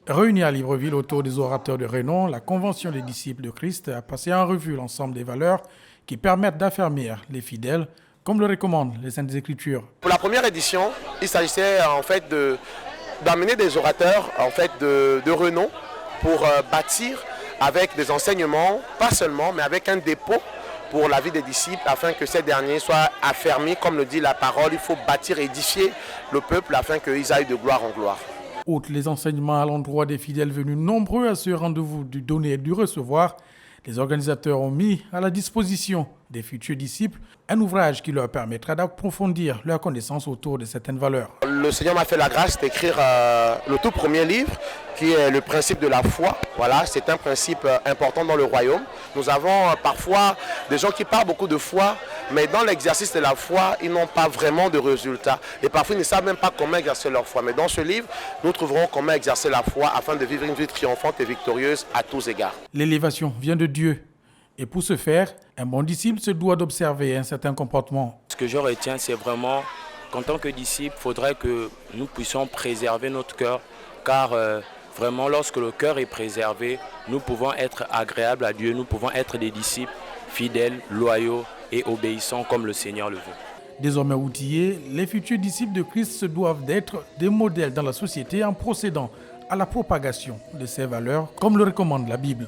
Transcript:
Réunie à Libreville autour des orateurs de renom, la Convention des disciples de Christ a passé en revue l'ensemble des valeurs qui permettent d'affermir les fidèles, comme le recommandent les Saintes Écritures. Pour la première édition, il s'agissait en fait d'amener des orateurs en fait de renom pour bâtir avec des enseignements, pas seulement, mais avec un dépôt pour la vie des disciples, afin que ces derniers soient affermis, comme le dit la parole. Il faut bâtir et édifier le peuple afin qu'ils aillent de gloire en gloire. Outre les enseignements à l'endroit des fidèles venus nombreux à ce rendez-vous du donner et du recevoir, les organisateurs ont mis à la disposition des futurs disciples un ouvrage qui leur permettra d'approfondir leur connaissance autour de certaines valeurs. Le Seigneur m'a fait la grâce d'écrire le tout premier livre qui est le principe de la foi. Voilà, c'est un principe important dans le royaume. Nous avons parfois des gens qui parlent beaucoup de foi, mais dans l'exercice de la foi, ils n'ont pas vraiment de résultats. Et parfois, ils ne savent même pas comment exercer leur foi. Mais dans ce livre, nous trouverons comment exercer la foi afin de vivre une vie triomphante et victorieuse à tous égards. L'élévation vient de Dieu. Et pour ce faire, un bon disciple se doit d'observer un certain comportement. Ce que je retiens, c'est vraiment qu'en tant que disciple, il faudrait que nous puissions préserver notre cœur, car vraiment, lorsque le cœur est préservé, nous pouvons être agréables à Dieu, nous pouvons être des disciples fidèles, loyaux et obéissants comme le Seigneur le veut. Désormais outillés, les futurs disciples de Christ se doivent d'être des modèles dans la société en procédant à la propagation de ces valeurs, comme le recommande la Bible.